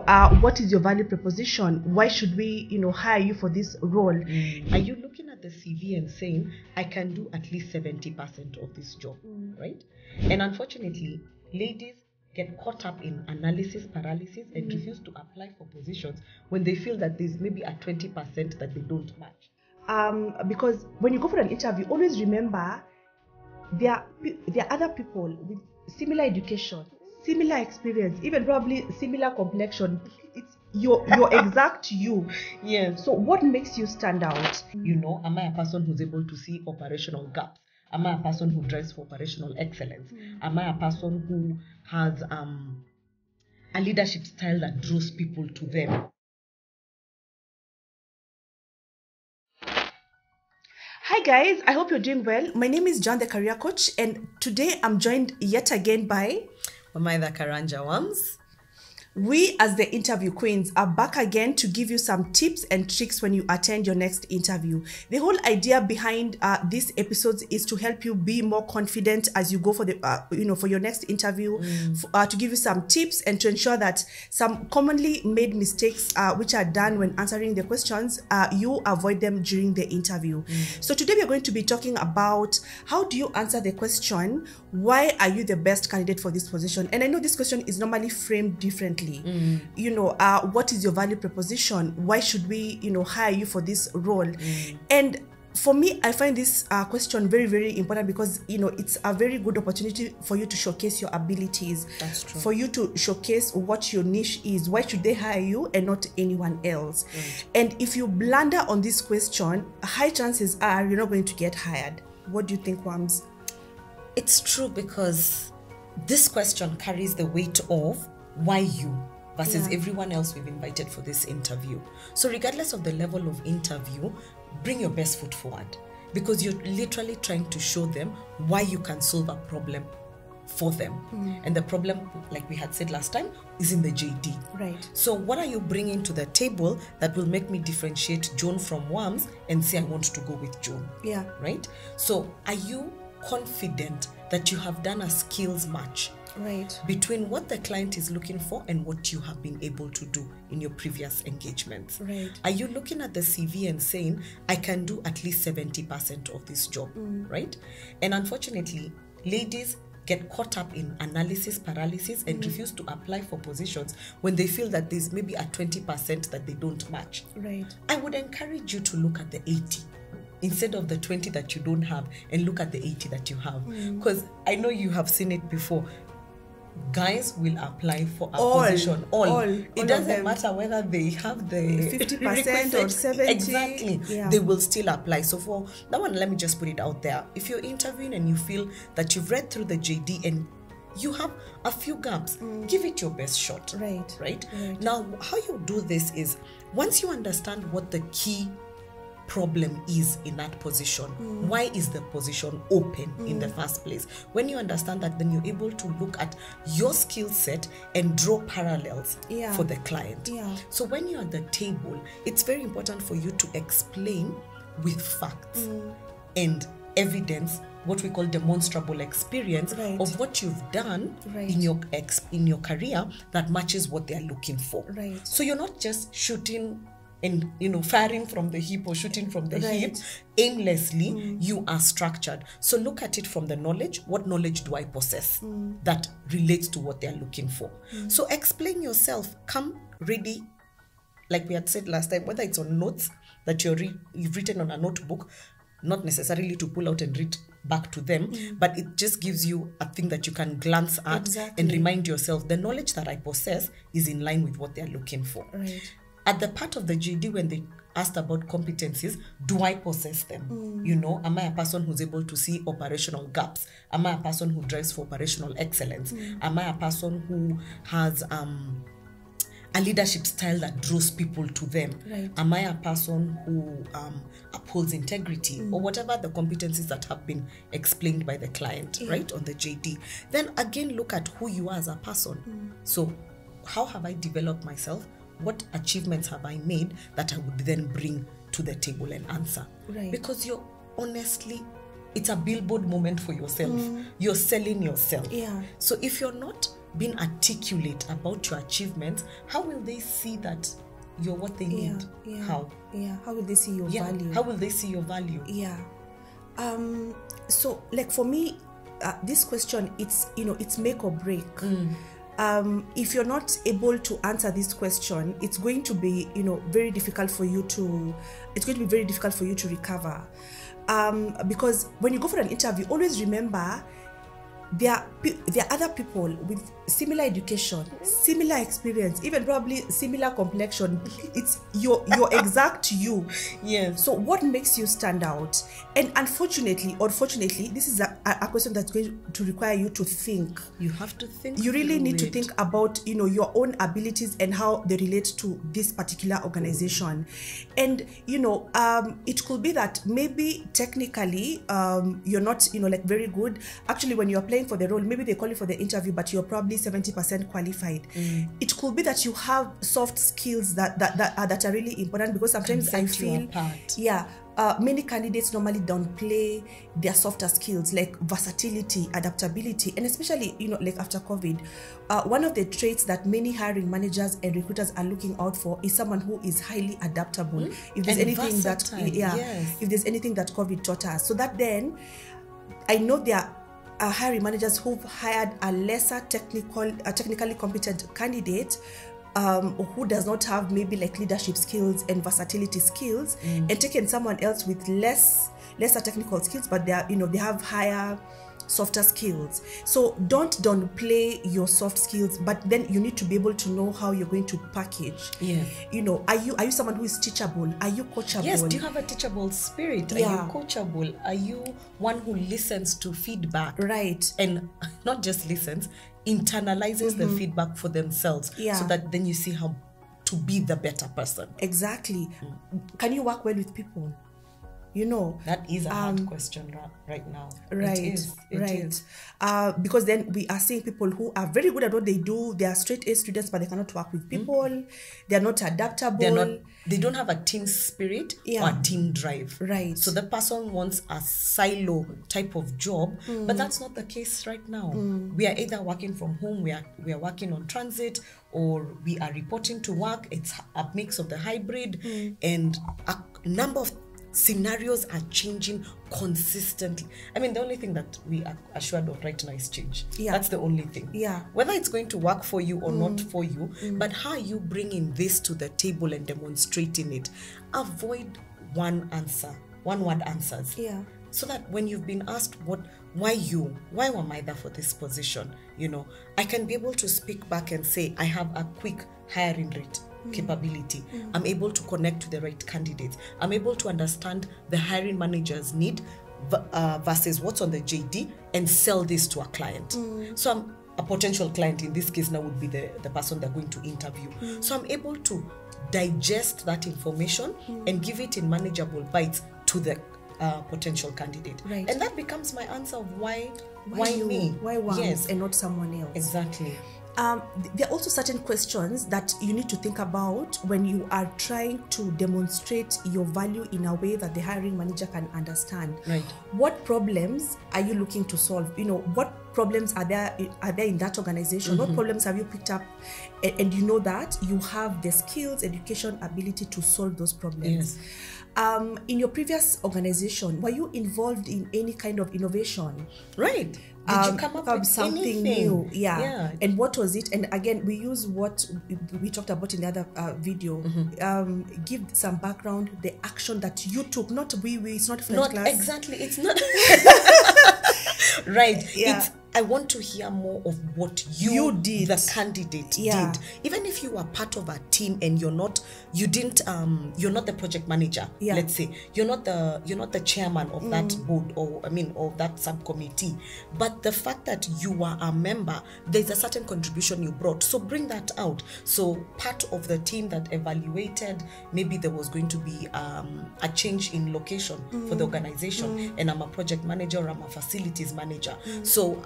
What is your value proposition? Why should we, hire you for this role? Are you looking at the CV and saying, I can do at least 70% of this job, right? And unfortunately, ladies get caught up in analysis paralysis and refuse to apply for positions when they feel that there's maybe a 20% that they don't match. Because when you go for an interview, always remember there are other people with similar education, similar experience, even probably similar complexion. It's your exact you. Yeah. So what makes you stand out? Am I a person who's able to see operational gaps? Am I a person who drives for operational excellence? Am I a person who has a leadership style that draws people to them? Hi guys, I hope you're doing well. My name is John, the career coach, and today I'm joined yet again by Wamaitha Karanja Wams. We, as the interview queens, are back again to give you some tips and tricks when you attend your next interview. The whole idea behind these episodes is to help you be more confident as you go for the, for your next interview, to give you some tips and to ensure that some commonly made mistakes which are done when answering the questions, you avoid them during the interview. So today we are going to be talking about how do you answer the question, why are you the best candidate for this position? And I know this question is normally framed differently. What is your value proposition? Why should we, hire you for this role? And for me, I find this question very, very important because, it's a very good opportunity for you to showcase your abilities. That's true. For you to showcase what your niche is. Why should they hire you and not anyone else? Right. And if you blunder on this question, high chances are you're not going to get hired. What do you think, Wams? It's true, because this question carries the weight of why you versus everyone else we've invited for this interview. So regardless of the level of interview, bring your best foot forward, because you're literally trying to show them why you can solve a problem for them. And the problem, like we had said last time, is in the JD. Right. So what are you bringing to the table that will make me differentiate Joan from Wams and say I want to go with Joan? Yeah. Right? So are you confident that you have done a skills match? Right. Between what the client is looking for and what you have been able to do in your previous engagements. Right. Are you looking at the CV and saying, I can do at least 70% of this job, right? And unfortunately, ladies get caught up in analysis paralysis and refuse to apply for positions when they feel that there's maybe a 20% that they don't match. Right. I would encourage you to look at the 80 instead of the 20 that you don't have, and look at the 80 that you have. Because I know you have seen it before. Guys will apply for a position. It doesn't matter whether they have the 50% or 70%. Exactly. Yeah. They will still apply. So for that one, let me just put it out there. If you're interviewing and you feel that you've read through the JD and you have a few gaps, give it your best shot. Right? Now, how you do this is, once you understand what the key problem is in that position, why is the position open in the first place? When you understand that, then you're able to look at your skill set and draw parallels for the client. So when you're at the table, it's very important for you to explain with facts and evidence, what we call demonstrable experience of what you've done in your career that matches what they're looking for. So you're not just shooting and firing from the hip or shooting from the hip aimlessly. You are structured. So look at it from the knowledge. What knowledge do I possess that relates to what they're looking for? So explain yourself. Come ready, like we had said last time, whether it's on notes that you've written on a notebook, not necessarily to pull out and read back to them, but it just gives you a thing that you can glance at and remind yourself, the knowledge that I possess is in line with what they're looking for. At the part of the GD, when they asked about competencies, do I possess them? Am I a person who's able to see operational gaps? Am I a person who drives for operational excellence? Am I a person who has a leadership style that draws people to them? Am I a person who upholds integrity, or whatever the competencies that have been explained by the client, right, on the JD? Then again, look at who you are as a person. So how have I developed myself? What achievements have I made that I would then bring to the table and answer? Because you're honestly, it's a billboard moment for yourself. You're selling yourself. So if you're not being articulate about your achievements, how will they see that you're what they need? How will they see your value? How will they see your value? So like for me, this question, it's make or break. If you're not able to answer this question, it's going to be very difficult for you to recover, because when you go for an interview, always remember there are other people with similar education, similar experience, even probably similar complexion. It's your exact you. Yes. So what makes you stand out? And unfortunately or fortunately, this is a question that's going to require you to think. You have to think. You really need to think about your own abilities and how they relate to this particular organization. And it could be that maybe technically you're not like very good. Actually, when you're applying for the role, maybe they call you for the interview, but you're probably 70% qualified. It could be that you have soft skills that are really important, because sometimes I feel many candidates normally downplay their softer skills like versatility, adaptability, and especially like after COVID, one of the traits that many hiring managers and recruiters are looking out for is someone who is highly adaptable. If there's anything if there's anything that COVID taught us, so that then I know there are hiring managers who've hired a lesser technically competent candidate who does not have maybe like leadership skills and versatility skills, and taken someone else with lesser technical skills, but they are they have higher softer skills. So don't downplay your soft skills, but then you need to be able to know how you're going to package. Are you someone who is teachable? Are you coachable? Yes. Do you have a teachable spirit? Are you coachable? Are you one who listens to feedback? Right. And not just listens, internalizes the feedback for themselves, so that then you see how to be the better person. Exactly. Can you work well with people? That is a hard question right now. Right. It is. Because then we are seeing people who are very good at what they do. They are straight A students, but they cannot work with people. They are not adaptable. They don't have a team spirit or a team drive. Right. So the person wants a silo type of job, but that's not the case right now. We are either working from home, we are working on transit, or we are reporting to work. It's a mix of the hybrid, and a number of scenarios are changing consistently. I mean, the only thing that we are assured of right now is change. That's the only thing. Whether it's going to work for you or not for you, but how are you bringing this to the table and demonstrating it? Avoid one word answers. So that when you've been asked why am I there for this position, I can be able to speak back and say, I have a quick hiring rate capability. I'm able to connect to the right candidates. I'm able to understand the hiring manager's need versus what's on the JD and sell this to a client. So I'm a potential client, in this case now would be the person they're going to interview. So I'm able to digest that information and give it in manageable bites to the potential candidate. Right. And that becomes my answer of why you, me? Why one and not someone else? Exactly. There are also certain questions that you need to think about when you are trying to demonstrate your value in a way that the hiring manager can understand. Right. What problems are you looking to solve? What problems are there in that organization? What problems have you picked up? And you know that you have the skills, education, ability to solve those problems. In your previous organization, were you involved in any kind of innovation? Right. Did you come up with something anything new? And what was it? And again, we use what we talked about in the other video. Give some background, the action that you took. Not we. It's not French class. Exactly. It's not. Right. I want to hear more of what you did, the candidate did. Even if you are part of a team and you're not the project manager, let's say, you're not the chairman of that board, or of that subcommittee, but the fact that you are a member, there's a certain contribution you brought. So bring that out. So part of the team that evaluated, maybe there was going to be a change in location for the organization, and I'm a project manager, or I'm a facilities manager. So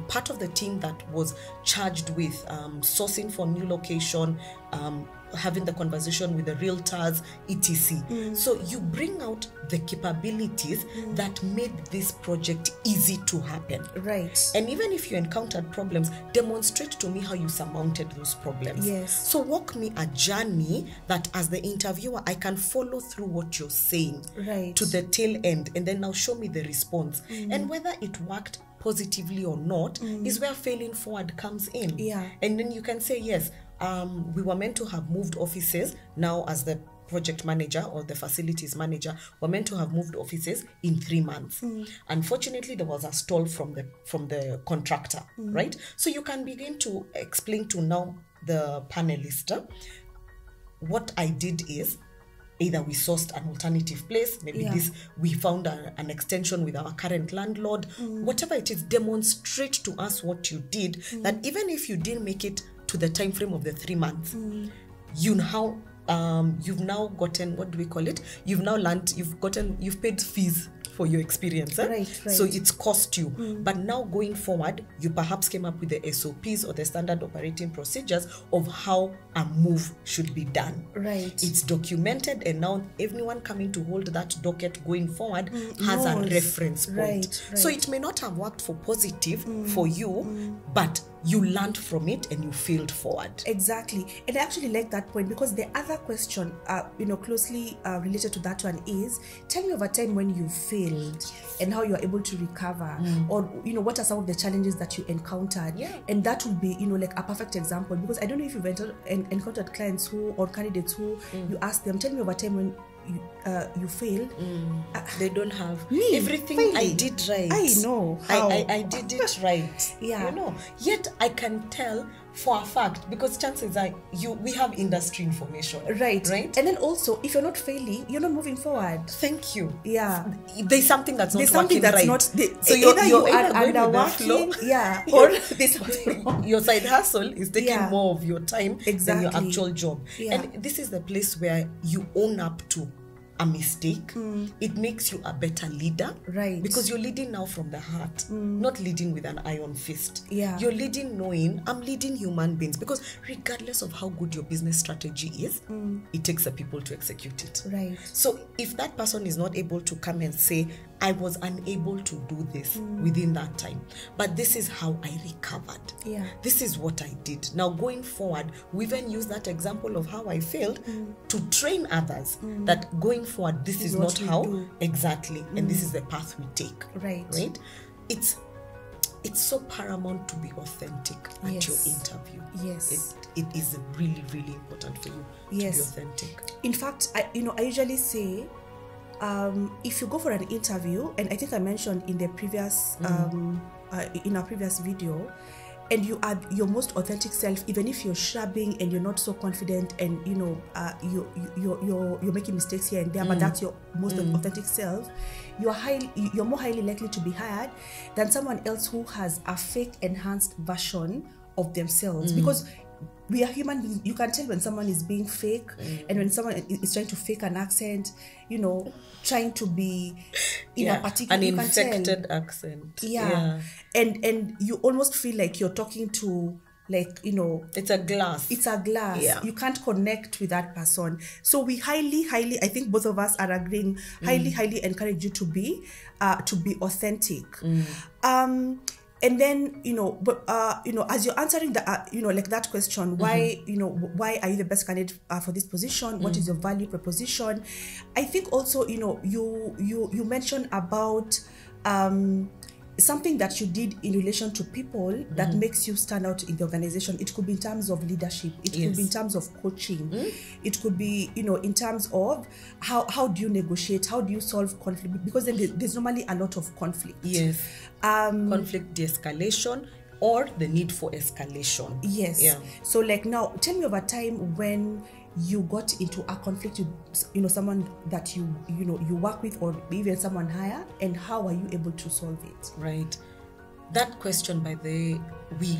part of the team that was charged with sourcing for new location, having the conversation with the realtors, etc. So you bring out the capabilities that made this project easy to happen. Right. And even if you encountered problems, demonstrate to me how you surmounted those problems. Yes. So walk me a journey that as the interviewer, I can follow through what you're saying to the tail end, and then now show me the response. And whether it worked positively or not is where failing forward comes in. Yeah. And then you can say, yes, we were meant to have moved offices. Now as the project manager or the facilities manager, we're meant to have moved offices in 3 months. Unfortunately, there was a stall from the contractor, right? So you can begin to explain to now the panelist, what I did is, either we sourced an alternative place, maybe this, we found an extension with our current landlord, whatever it is, demonstrate to us what you did, that even if you didn't make it to the time frame of the 3 months, you've now gotten, what do we call it? You've now learned, you've paid fees for your experience. Right. So it's cost you. But now going forward, you perhaps came up with the SOPs or the standard operating procedures of how a move should be done. Right. It's documented, and now everyone coming to hold that docket going forward has a reference point. Right. So it may not have worked for positive for you, but you learned from it and you failed forward. Exactly. And I actually like that point, because the other question, closely related to that one is, tell me of a time when you failed and how you are able to recover, or, what are some of the challenges that you encountered? And that would be, like a perfect example, because I don't know if you've encountered clients or candidates who you ask them, tell me of a time when you failed. They don't have everything failing. I did right. I know how. I did it right. Yet I can tell for a fact, because chances are we have industry information. Right. And then also, if you're not failing, you're not moving forward. Thank you. There's something that's not there's something working that's right. not. So either you are underworking, or there's something wrong. Your side hustle is taking more of your time than your actual job. And this is the place where you own up to a mistake. It makes you a better leader, right? Because you're leading now from the heart, not leading with an iron fist. You're leading knowing I'm leading human beings, because regardless of how good your business strategy is, it takes the people to execute it, right? So if that person is not able to come and say, I was unable to do this within that time, but this is how I recovered, this is what I did. Now going forward, we even use that example of how I failed to train others that going forward, this is not how exactly, and this is the path we take. Right. It's so paramount to be authentic at your interview. It is really, really important for you to be authentic. In fact, I usually say, if you go for an interview, and I think I mentioned in the previous in our previous video, and you are your most authentic self, even if you're shabbying and you're not so confident, and you're making mistakes here and there, but that's your most authentic self, you're more highly likely to be hired than someone else who has a fake enhanced version of themselves. Because we are human beings. You can tell when someone is being fake, and when someone is trying to fake an accent, trying to be in a particular, an infected accent. And you almost feel like you're talking to, it's a glass. You can't connect with that person. So we highly, I think both of us are agreeing, highly encourage you to be authentic. And then, as you're answering the, that question, why are you the best candidate for this position? What is your value proposition? I think also, you mentioned about something that you did in relation to people that makes you stand out in the organization. It could be in terms of leadership. It could be in terms of coaching. It could be, in terms of how do you negotiate? How do you solve conflict? Because then there's normally a lot of conflict. Conflict de-escalation or the need for escalation. So now, tell me of a time when you got into a conflict with someone that you work with, or even someone higher, and how are you able to solve it? Right. That question, by the way, we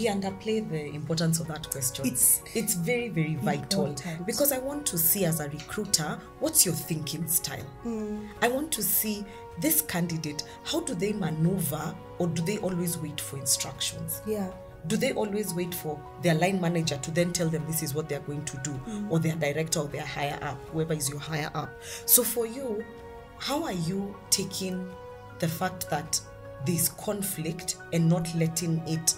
underplay the importance of that question. It's very, very vital, because I want to see, as a recruiter, what's your thinking style. I want to see this candidate, how do they maneuver, or do they always wait for instructions? do they always wait for their line manager to then tell them this is what they're going to do, or their director or their higher up, whoever is your higher up? So for you, how are you taking the fact that there's conflict and not letting it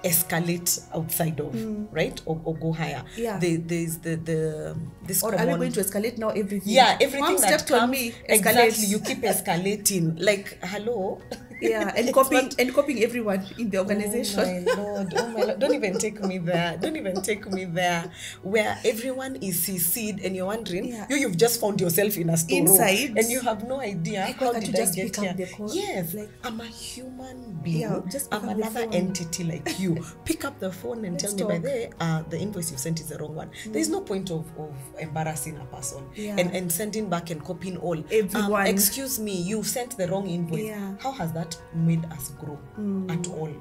escalate outside of, right, or go higher? There's this or common, are we going to escalate now everything? Everything Mom that stepped on comes, me, exactly, you keep escalating, like, hello. And copying everyone in the organization. Oh my lord, don't even take me there, where everyone is CC'd and you're wondering, you've just found yourself in a storeroom inside and you have no idea how did I get here. Yes, like, I'm a human being, just I'm another entity like you. Pick up the phone and tell me, by the invoice you sent is the wrong one. There's no point of embarrassing a person and sending back and copying all. Everyone. Excuse me, you sent the wrong invoice. How has that made us grow at all,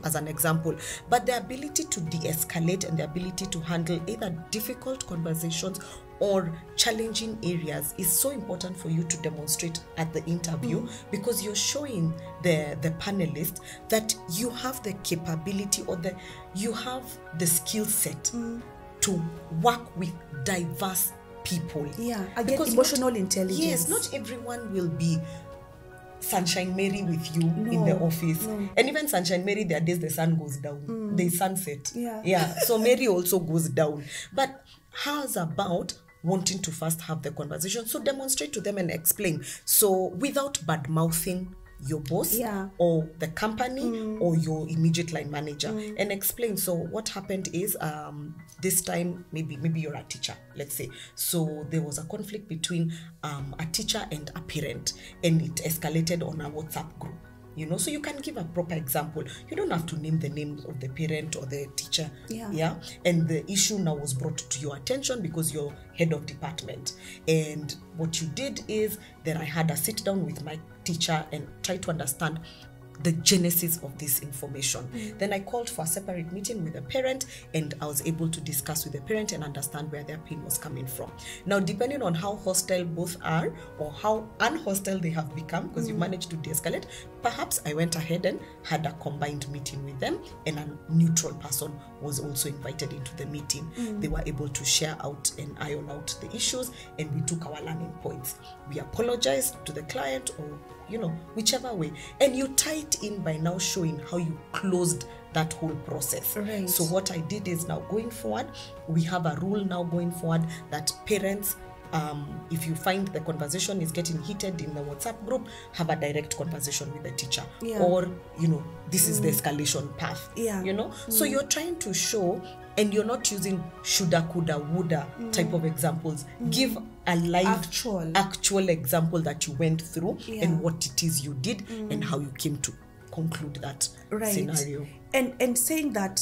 as an example? But the ability to de-escalate and the ability to handle either difficult conversations or challenging areas is so important for you to demonstrate at the interview, because you're showing the panelists that you have the capability, or you have the skill set to work with diverse people. Again, because emotional intelligence. Yes, not everyone will be Sunshine Mary with you in the office. And even Sunshine Mary, there are days the sun goes down. There's sunset. So Mary also goes down. But how's about wanting to first have the conversation? So demonstrate to them and explain. So without bad mouthing your boss or the company or your immediate line manager, and explain. So what happened is this time, maybe you're a teacher, let's say. So there was a conflict between a teacher and a parent, and it escalated on a WhatsApp group. So you can give a proper example. You don't have to name the name of the parent or the teacher. And the issue now was brought to your attention because you're head of department. And what you did is that I had a sit down with my teacher and try to understand the genesis of this information. Then I called for a separate meeting with the parent, and I was able to discuss with the parent and understand where their pain was coming from. Now, depending on how hostile both are or how unhostile they have become, because you managed to de-escalate, perhaps I went ahead and had a combined meeting with them, and a neutral person was also invited into the meeting. They were able to share out and iron out the issues, and we took our learning points. We apologized to the client, or whichever way, and you tie it in by now showing how you closed that whole process. So what I did is, now going forward, we have a rule now going forward that parents, if you find the conversation is getting heated in the WhatsApp group, have a direct conversation with the teacher, or this is the escalation path. So you're trying to show, and you're not using shoulda, coulda, woulda type of examples. Give a live actual example that you went through, and what it is you did, and how you came to conclude that scenario. And saying that,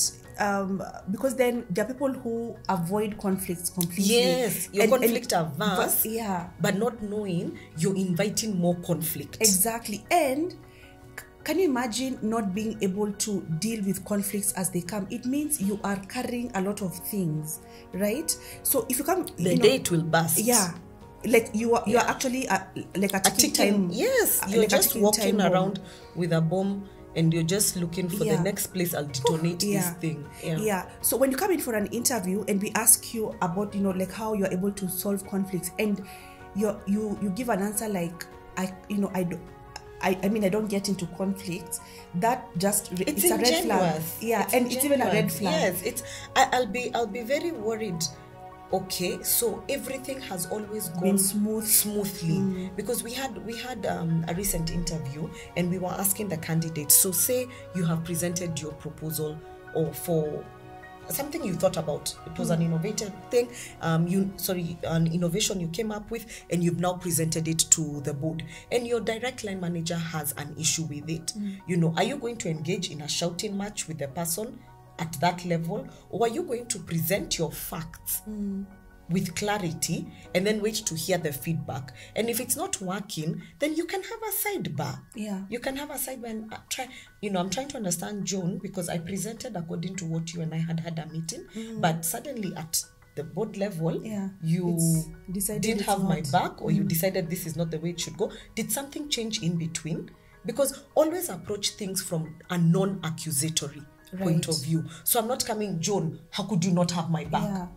because then there are people who avoid conflicts completely. Yes, you're conflict averse, but not knowing you're inviting more conflict. Exactly. And can you imagine not being able to deal with conflicts as they come? It means you are carrying a lot of things, right? So if you come, the day it will burst. Like you are actually like a ticking time. Yes, you're like just walking around with a bomb, and you're just looking for the next place I'll detonate this thing. So when you come in for an interview and we ask you about, like how you're able to solve conflicts, and you give an answer like, I mean, I don't get into conflicts. That just it's a red flag. It's even a red flag. Yes, I'll be very worried. Okay, so everything has always gone smoothly, because we had a recent interview, and we were asking the candidates. So say you have presented your proposal, or for something you thought about. It was an innovative thing, an innovation you came up with, and you've now presented it to the board, and your direct line manager has an issue with it. Are you going to engage in a shouting match with the person at that level, or are you going to present your facts with clarity and then wait to hear the feedback? And if it's not working, then you can have a sidebar. You can have a sidebar and try. I'm trying to understand, Joan, because I presented according to what you and I had a meeting, but suddenly at the board level, you didn't have my back, or you decided this is not the way it should go. Did something change in between? Because always approach things from a non-accusatory point of view. So I'm not coming, John, how could you not have my back?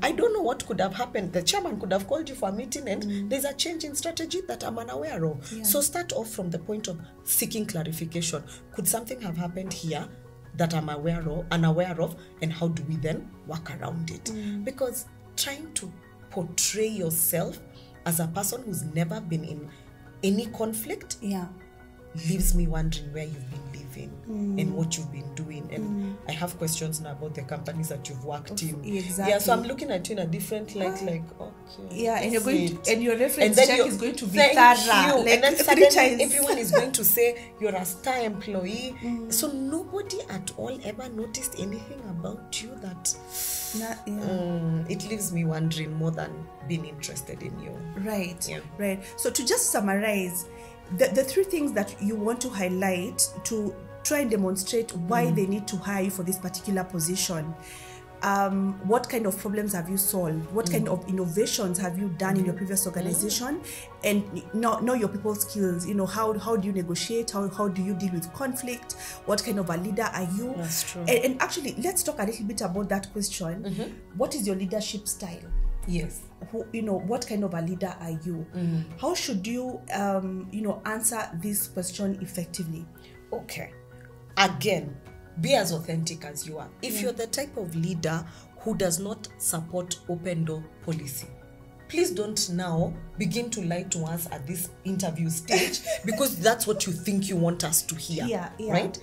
I don't know what could have happened. The chairman could have called you for a meeting and there's a change in strategy that I'm unaware of. So start off from the point of seeking clarification. Could something have happened here that I'm unaware of, and how do we then work around it? Because trying to portray yourself as a person who's never been in any conflict leaves me wondering where you've been living and what you've been doing. And I have questions now about the companies that you've worked in. Exactly. Yeah, so I'm looking at you in a different light, like, okay. Yeah, and you're going to, and your reference and check is going to be thank thorough. you. Like, and then suddenly everyone is going to say you're a star employee. So nobody at all ever noticed anything about you that it leaves me wondering more than being interested in you. Right. So to just summarize, the three things that you want to highlight to try and demonstrate why they need to hire you for this particular position. What kind of problems have you solved? What kind of innovations have you done in your previous organization? And know your people skills. You know, how do you negotiate? How do you deal with conflict? What kind of a leader are you? That's true. And actually, let's talk a little bit about that question. What is your leadership style? Yes. What kind of a leader are you? How should you, answer this question effectively? Okay. Again, be as authentic as you are. If you're the type of leader who does not support open door policy, please don't now begin to lie to us at this interview stage because that's what you think you want us to hear. Right?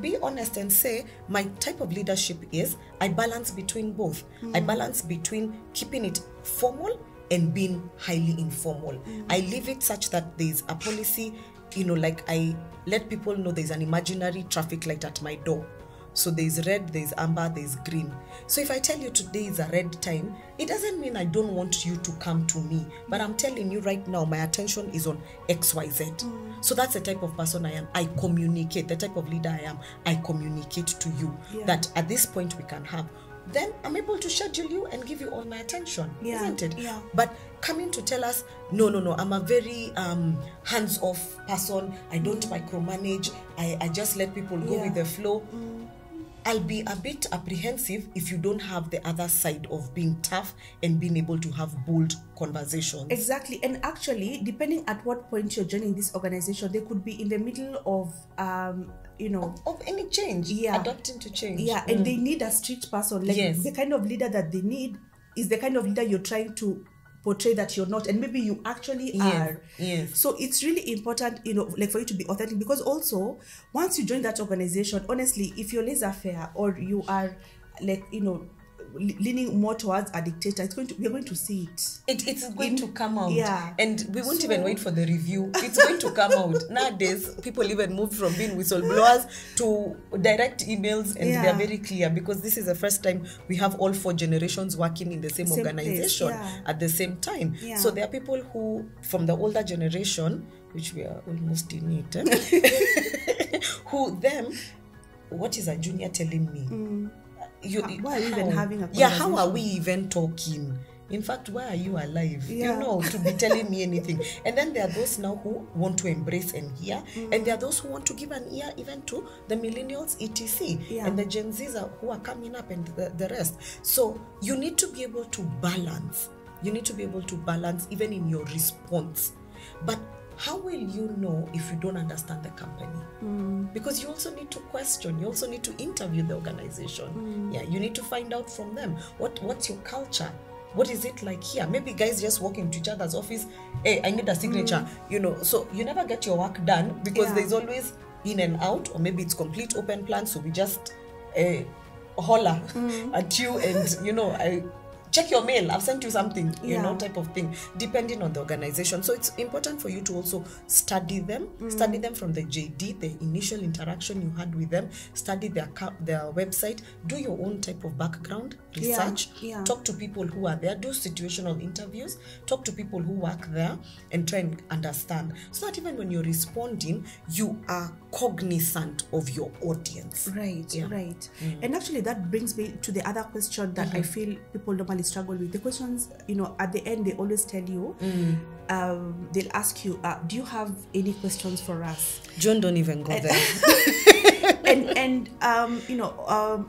Be honest and say, my type of leadership is I balance between both. I balance between keeping it formal and being highly informal. I leave it such that there's a policy, like I let people know there's an imaginary traffic light at my door. So there's red, there's amber, there's green. So if I tell you today is a red time, it doesn't mean I don't want you to come to me. But I'm telling you right now, my attention is on XYZ. So that's the type of person I am. I communicate. The type of leader I am, I communicate to you that at this point we can have. Then I'm able to schedule you and give you all my attention, isn't it? But coming to tell us, no, I'm a very hands-off person. I don't micromanage. I just let people go with the flow. I'll be a bit apprehensive if you don't have the other side of being tough and being able to have bold conversations. Exactly. And actually, depending at what point you're joining this organization, they could be in the middle of of any change, adapting to change. And they need a strict person. Like the kind of leader that they need is the kind of leader you're trying to portray that you're not, and maybe you actually are. So it's really important, like for you to be authentic, because also once you join that organization, honestly, if you're laissez-faire or you are like, leaning more towards a dictator, we're going to see it. It's going to come out. And we won't even wait for the review. It's going to come out. Nowadays, people even moved from being whistleblowers to direct emails, and they're very clear, because this is the first time we have all 4 generations working in the same organization at the same time. So there are people who, from the older generation, which we are almost in it, who them, what is a junior telling me? Why are we even having a conversation? How are we even talking? In fact, why are you alive? To be telling me anything. And then there are those now who want to embrace and hear, and there are those who want to give an ear even to the millennials, etc. And the Gen Zs who are coming up, and the rest. So you need to be able to balance. You need to be able to balance even in your response. But how will you know if you don't understand the company? Because you also need to question. You also need to interview the organization. You need to find out from them what's your culture. What is it like here? Maybe guys just walk into each other's office. Hey, I need a signature. So you never get your work done because there's always in and out, or maybe it's complete open plan. So we just holler at you, and I check your mail, I've sent you something, type of thing, depending on the organization. So it's important for you to also study them from the JD, the initial interaction you had with them, study their website, do your own type of background research, talk to people who are there, do situational interviews, talk to people who work there, and try and understand, so that even when you're responding, you are cognizant of your audience. Right. And actually that brings me to the other question that I feel people normally normally struggle with. The questions, at the end, they always tell you, they'll ask you, do you have any questions for us? John, don't even go there. and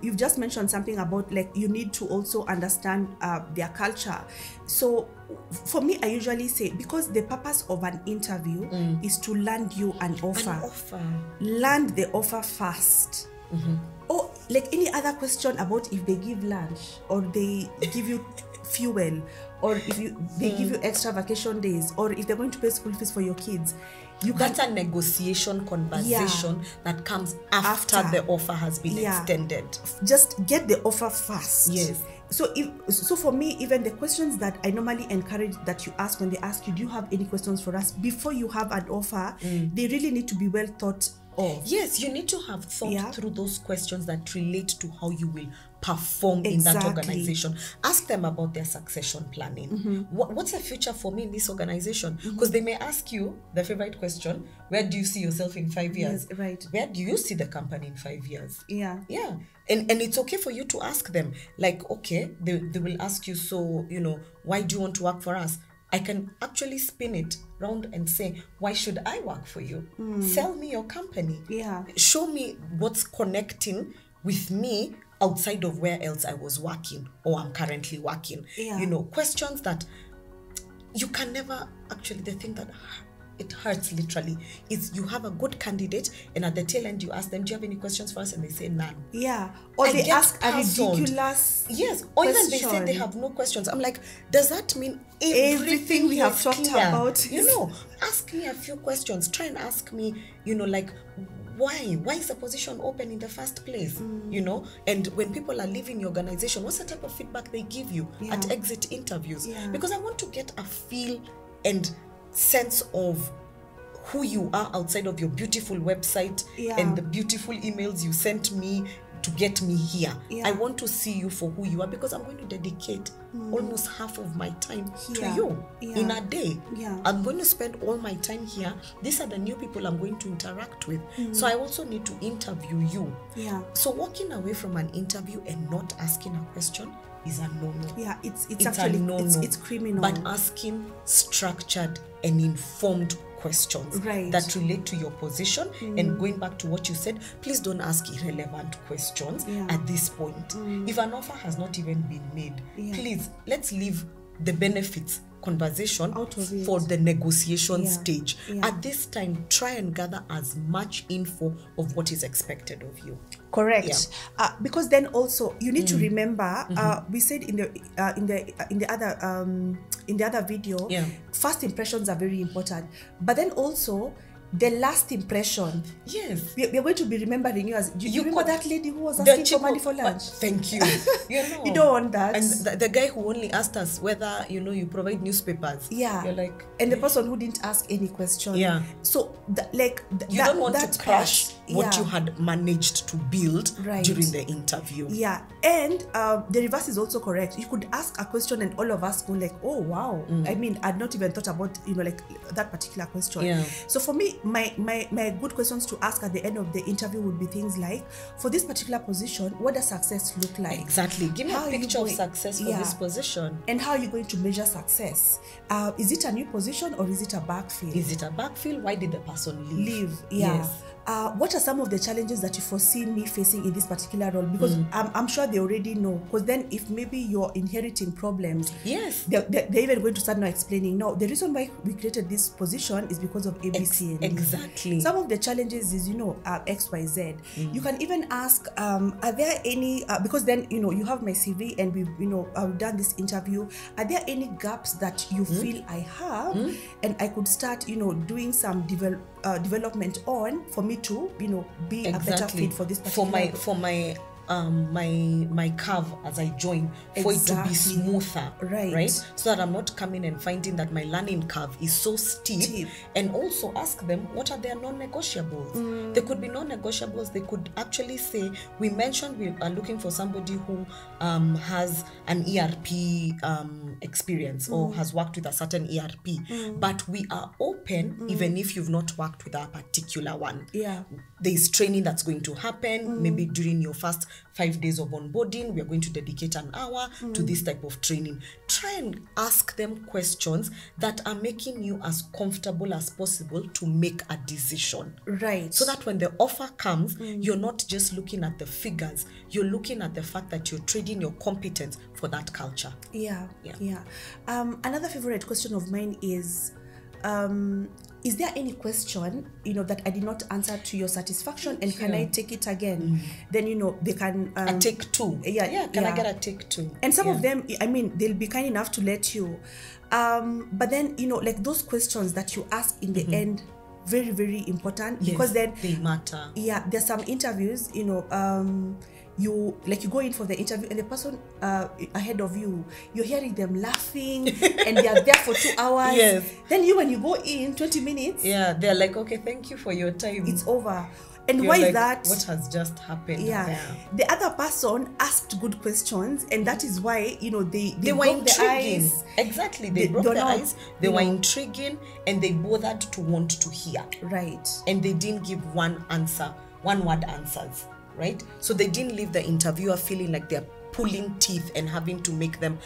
you've just mentioned something about like you need to also understand their culture. So for me, I usually say, because the purpose of an interview is to land you an offer. Land the offer first. Or like any other question about if they give lunch or they give you fuel, or if they give you extra vacation days, or if they're going to pay school fees for your kids. That's a negotiation conversation that comes after the offer has been extended. Just get the offer first. Yes. So for me, even the questions that I normally encourage that you ask when they ask you, do you have any questions for us, before you have an offer, they really need to be well thought of. Yes, you need to have thought through those questions that relate to how you will perform in that organization. Ask them about their succession planning. What's the future for me in this organization? Because they may ask you the favorite question, where do you see yourself in 5 years? Yes, right. Where do you see the company in 5 years? Yeah. And it's okay for you to ask them, like, okay, they will ask you, so, why do you want to work for us? I can actually spin it round and say, why should I work for you? Sell me your company. Show me what's connecting with me outside of where else I was working or I'm currently working. Questions that you can never actually, the thing that it hurts literally is you have a good candidate and at the tail end you ask them, do you have any questions for us? And they say none. Or they ask a ridiculous or even they say they have no questions. I'm like, does that mean everything we have talked about? Ask me a few questions. Try and ask me, like, why is the position open in the first place? And when people are leaving your organization, what's the type of feedback they give you at exit interviews? Because I want to get a feel and sense of who you are outside of your beautiful website and the beautiful emails you sent me to get me here. I want to see you for who you are, because I'm going to dedicate almost half of my time to you in a day. I'm going to spend all my time here. These are the new people I'm going to interact with. So I also need to interview you. So walking away from an interview and not asking a question is a no-no. It's actually a no-no. It's criminal. But asking structured and informed questions that relate to your position. And going back to what you said, please don't ask irrelevant questions at this point. If an offer has not even been made, please, let's leave the benefits conversation for the negotiation stage. At this time, try and gather as much info of what is expected of you. Correct. Because then also you need to remember, we said in the other video, first impressions are very important, but then also the last impression. Yes. We're going to be remembering you as, you remember that lady who was asking for money for lunch? Thank you. You don't want that. And the guy who only asked us whether, you provide newspapers. You're like... And the person who didn't ask any question. So, you don't want to crush what you had managed to build during the interview. And the reverse is also correct. You could ask a question and all of us go like, oh, wow. I mean, I'd not even thought about, like that particular question. So for me, my good questions to ask at the end of the interview would be things like, for this particular position, what does success look like? Exactly. Give me a picture of success for this position. And how are you going to measure success? Is it a new position or is it a backfill? Is it a backfill? Why did the person leave? Yes. What are some of the challenges that you foresee me facing in this particular role? Because I'm sure they already know. Because then if maybe you're inheriting problems, they're even going to start now explaining, no, the reason why we created this position is because of ABC and exactly. Some of the challenges is, X, Y, Z. You can even ask, are there any, because then, you have my CV and we've done this interview. Are there any gaps that you feel I have and I could start, doing some development on for me to be a better fit for this particular for my curve as I join, for it to be smoother, right? So that I'm not coming and finding that my learning curve is so steep. And also ask them, what are their non-negotiables? They could be non-negotiables. They could actually say, we mentioned we are looking for somebody who has an ERP experience or has worked with a certain ERP, but we are open even if you've not worked with a particular one. There's training that's going to happen maybe during your first 5 days of onboarding. We are going to dedicate an hour to this type of training. Try and ask them questions that are making you as comfortable as possible to make a decision. Right. So that when the offer comes, you're not just looking at the figures, you're looking at the fact that you're trading your competence for that culture. Yeah. Another favorite question of mine is there any question, that I did not answer to your satisfaction, and can I take it again? Then, they can... a take two. Can I get a take two? And some of them, they'll be kind enough to let you. But then, like those questions that you ask in the end, very, very important, because then... they matter. Yeah, there's some interviews, you go in for the interview, and the person ahead of you, you're hearing them laughing and they are there for 2 hours. Then when you go in 20 minutes, they're like, okay, thank you for your time, it's over. And you're why like, is that? What has just happened there? The other person asked good questions, and that is why they were broke the intriguing. ice. Exactly, they broke the ice. They were intriguing, and they bothered to want to hear. Right. And they didn't give one word answers. Right? So they didn't leave the interviewer feeling like they're pulling teeth and having to make them,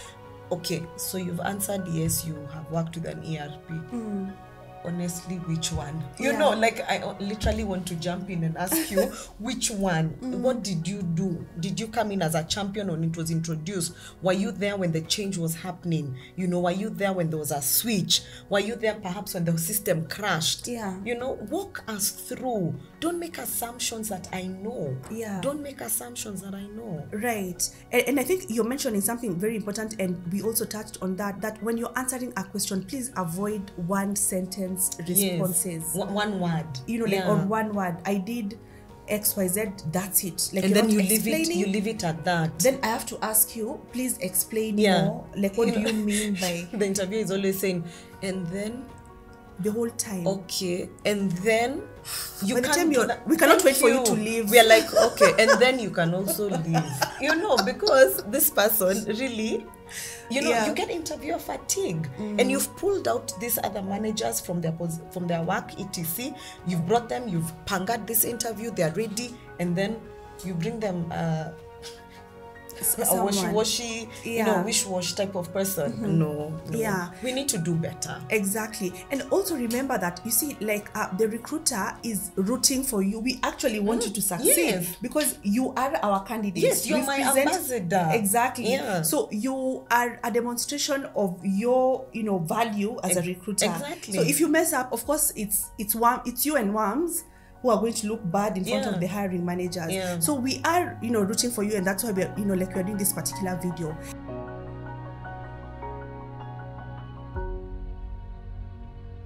okay, so you've answered yes, you have worked with an ERP. Honestly, which one? Like I literally want to jump in and ask you, which one? What did you do? Did you come in as a champion when it was introduced? Were you there when the change was happening? Were you there when there was a switch? Were you there perhaps when the system crashed? Walk us through. Don't make assumptions that I know. Don't make assumptions that I know. Right. And I think you're mentioning something very important, and we also touched on that when you're answering a question, please avoid one sentence responses. One word. On one word, I did XYZ, that's it. And then you leave it at that. Then I have to ask you, please explain more. Like, what do you mean by... The interviewer is always saying, and then... The whole time. Okay. And then... we cannot wait for you to leave. We are like, okay, and then you can also leave. Because this person really... you get interviewer fatigue, and you've pulled out these other managers from their work, etc. You've brought them, you've pangered this interview, they're ready, and then you bring them a wishy-washy, wish-wash type of person. No. We need to do better. Exactly. And also remember that, you see, like the recruiter is rooting for you. We actually want you to succeed because you are our candidate. Yes, you're my ambassador. Exactly. So you are a demonstration of your, value as a recruiter. Exactly. So if you mess up, of course, it's you and Worms who are going to look bad in front of the hiring managers. So we are, rooting for you, and that's why we're, we're doing this particular video.